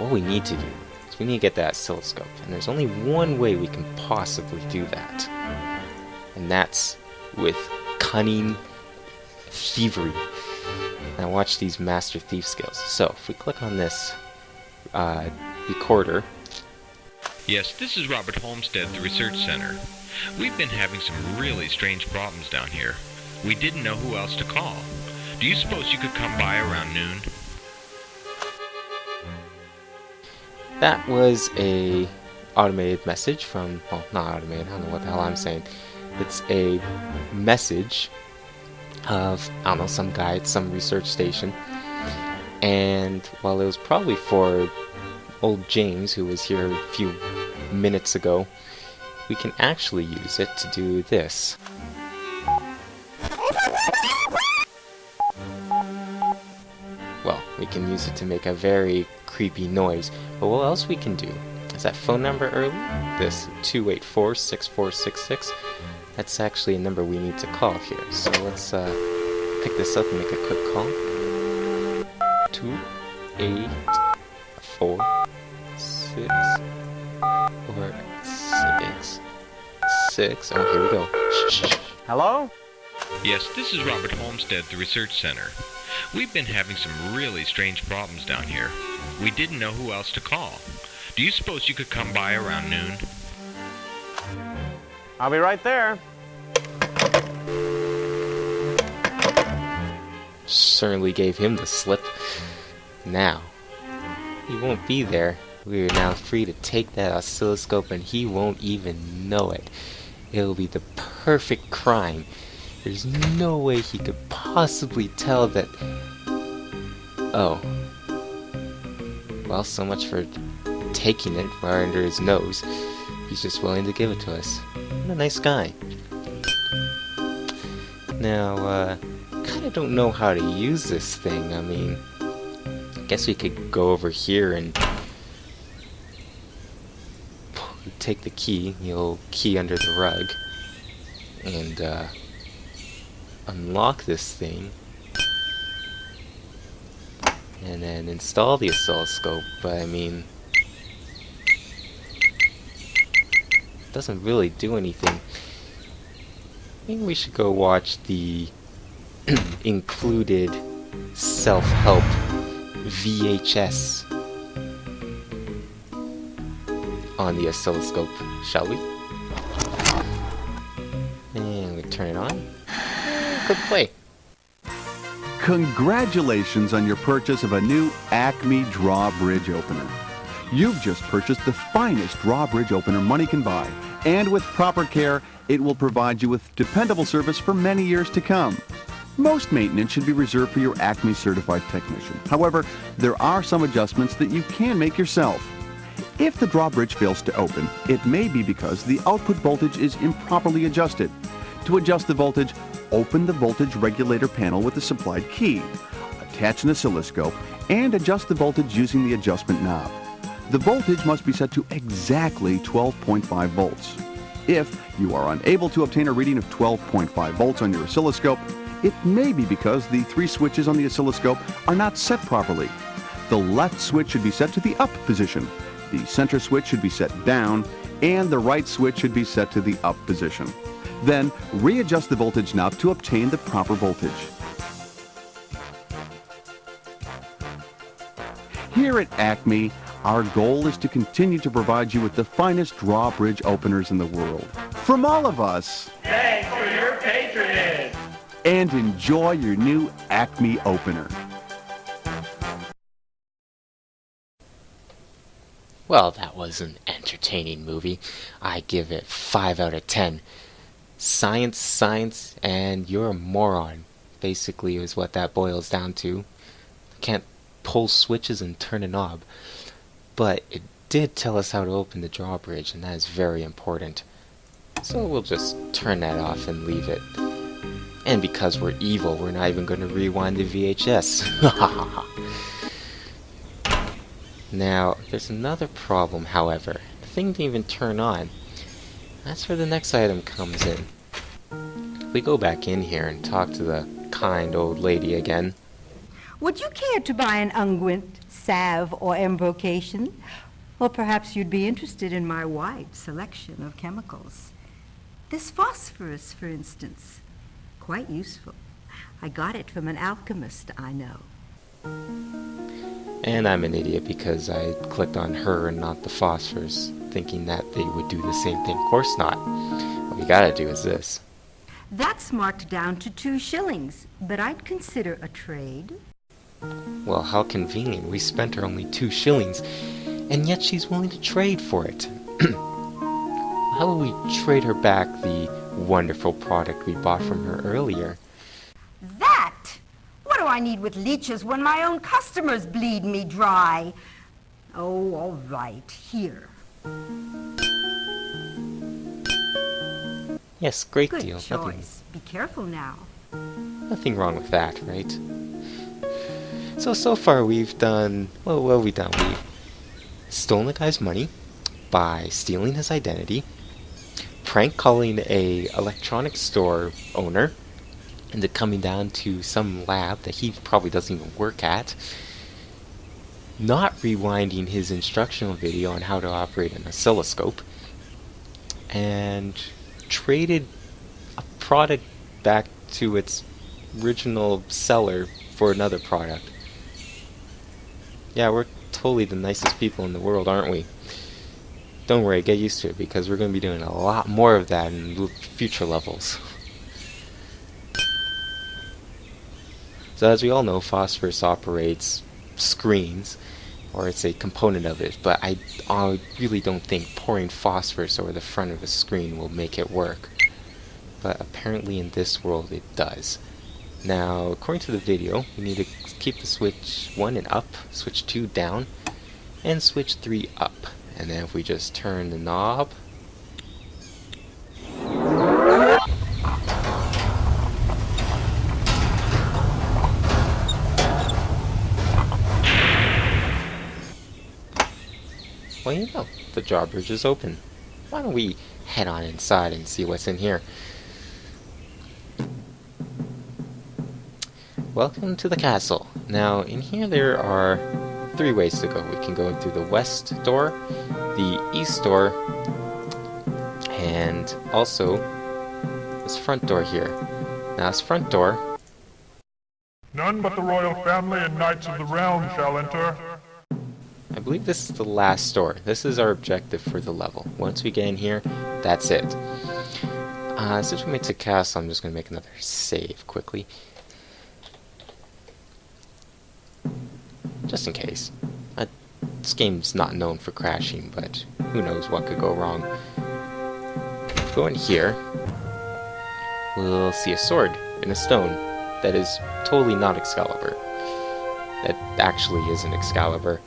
what we need to do is we need to get that oscilloscope, and there's only one way we can possibly do that, and that's with cunning thievery. Now watch these master thief skills. So if we click on this recorder. Yes, this is Robert Homestead, the Research Center. We've been having some really strange problems down here. We didn't know who else to call. Do you suppose you could come by around noon? That was a automated message from, well, not automated, I don't know what the hell I'm saying. It's a message of, I don't know, some guy at some research station. And while it was probably for old James, who was here a few minutes ago, we can actually use it to do this. Well, we can use it to make a very creepy noise, but what else we can do is that phone number earlier, this 284-6466, that's actually a number we need to call here. So let's pick this up and make a quick call. 284-646. Oh, here we go. Shh. Hello? Yes, this is Robert Homestead, the Research Center. We've been having some really strange problems down here. We didn't know who else to call. Do you suppose you could come by around noon? I'll be right there. Certainly gave him the slip. Now, he won't be there. We are now free to take that oscilloscope and he won't even know it. It'll be the perfect crime. There's no way he could possibly tell that... Oh. Well, so much for taking it right under his nose. He's just willing to give it to us. What a nice guy. Now, kinda don't know how to use this thing. I mean, I guess we could go over here and take the key, the old key under the rug, and unlock this thing, and then install the oscilloscope. But I mean, it doesn't really do anything. Maybe we should go watch the included self-help VHS on the oscilloscope, shall we? And we turn it on. Click play. Congratulations on your purchase of a new Acme Drawbridge Opener. You've just purchased the finest drawbridge opener money can buy, and with proper care, it will provide you with dependable service for many years to come. Most maintenance should be reserved for your Acme certified technician. However, there are some adjustments that you can make yourself. If the drawbridge fails to open, it may be because the output voltage is improperly adjusted. To adjust the voltage, open the voltage regulator panel with the supplied key, attach an oscilloscope, and adjust the voltage using the adjustment knob. The voltage must be set to exactly 12.5 volts. If you are unable to obtain a reading of 12.5 volts on your oscilloscope, it may be because the 3 switches on the oscilloscope are not set properly. The left switch should be set to the up position, the center switch should be set down, and the right switch should be set to the up position. Then, readjust the voltage knob to obtain the proper voltage. Here at Acme, our goal is to continue to provide you with the finest drawbridge openers in the world. From all of us, thanks for your patronage! And enjoy your new Acme opener. Well, that was an entertaining movie. I give it 5 out of 10. Science, and you're a moron. Basically is what that boils down to. Can't pull switches and turn a knob. But it did tell us how to open the drawbridge, and that is very important. So we'll just turn that off and leave it. And because we're evil, we're not even going to rewind the VHS. Now, there's another problem, however. The thing didn't even turn on. That's where the next item comes in. If we go back in here and talk to the kind old lady again. Would you care to buy an unguent, salve, or embrocation? Or perhaps you'd be interested in my wide selection of chemicals. This phosphorus, for instance. Quite useful. I got it from an alchemist I know. And I'm an idiot because I clicked on her and not the phosphorus, thinking that they would do the same thing. Of course not. What we gotta do is this. That's marked down to 2 shillings, but I'd consider a trade. Well, how convenient. We spent her only 2 shillings, and yet she's willing to trade for it. How will we trade her back the wonderful product we bought from her earlier? That? What do I need with leeches when my own customers bleed me dry? Oh, all right, here. Yes, great Good deal. choice. Be careful now. Nothing wrong with that, right? So far we've done, well, what have we done? We've stolen the guy's money by stealing his identity, prank calling a electronics store owner into coming down to some lab that he probably doesn't even work at, not rewinding his instructional video on how to operate an oscilloscope, and traded a product back to its original seller for another product. Yeah, we're totally the nicest people in the world, aren't we? Don't worry, get used to it, because we're going to be doing a lot more of that in future levels. So as we all know, phosphorus operates screens, or it's a component of it, but I really don't think pouring phosphorus over the front of a screen will make it work. But apparently in this world it does. Now, according to the video, we need to keep the switch 1 and up, switch 2 down, and switch 3 up. And then if we just turn the knob, well, you know, the drawbridge is open. Why don't we head on inside and see what's in here? Welcome to the castle. Now, in here there are 3 ways to go. We can go through the west door, the east door, and also this front door here. Now, this front door, None but the royal family and knights of the realm shall enter. I believe this is the last door. This is our objective for the level. Once we get in here, that's it. Since we made it to castle, I'm just going to make another save quickly. Just in case. This game's not known for crashing, but who knows what could go wrong. Go in here. We'll see a sword in a stone that is totally not Excalibur. That actually isn't Excalibur.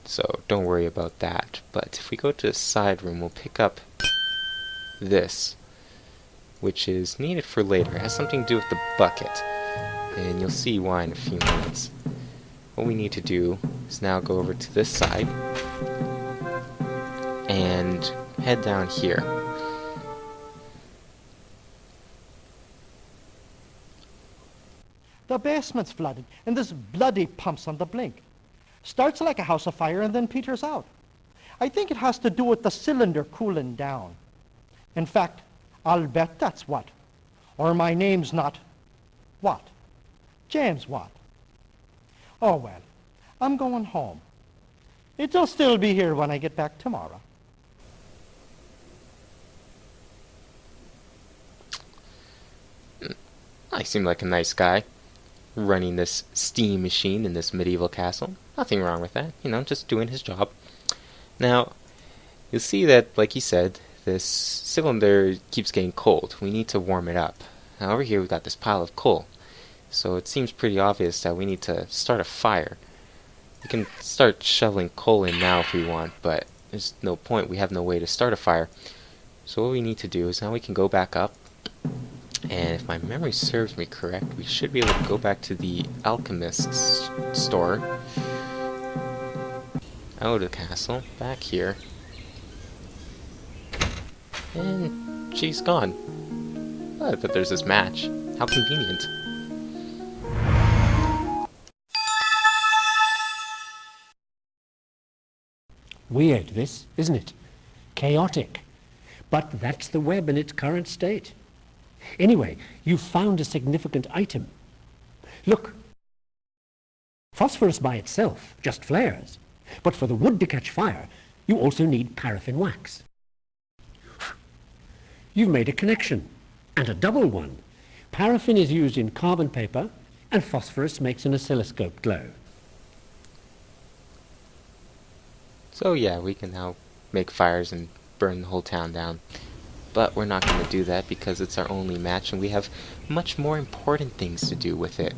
So don't worry about that. But if we go to the side room, we'll pick up this, which is needed for later. It has something to do with the bucket, and you'll see why in a few minutes. What we need to do is now go over to this side and head down here. The basement's flooded, and this bloody pump's on the blink. Starts like a house afire and then peters out. I think it has to do with the cylinder cooling down. In fact, I'll bet that's what. Or my name's not what? James what? Oh well, I'm going home. It'll still be here when I get back tomorrow. I seem like a nice guy, running this steam machine in this medieval castle. Nothing wrong with that, you know, just doing his job. Now, you'll see that, like he said, this cylinder keeps getting cold. We need to warm it up. Now over here we've got this pile of coal. So it seems pretty obvious that we need to start a fire. We can start shoveling coal in now if we want, but there's no point. We have no way to start a fire. So what we need to do is now we can go back up, and if my memory serves me correct, we should be able to go back to the alchemist's store, out of the castle, back here, and she's gone. Oh, but there's this match. How convenient. Weird, this, isn't it? Chaotic. But that's the web in its current state. Anyway, you've found a significant item. Look, phosphorus by itself just flares. But for the wood to catch fire, you also need paraffin wax. You've made a connection, and a double one. Paraffin is used in carbon paper, and phosphorus makes an oscilloscope glow. So yeah, we can now make fires and burn the whole town down. But we're not going to do that because it's our only match and we have much more important things to do with it.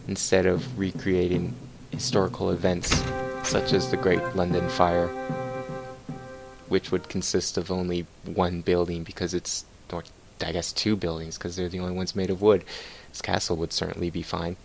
Instead of recreating historical events such as the Great London Fire, which would consist of only one building because it's, or I guess two buildings because they're the only ones made of wood. This castle would certainly be fine.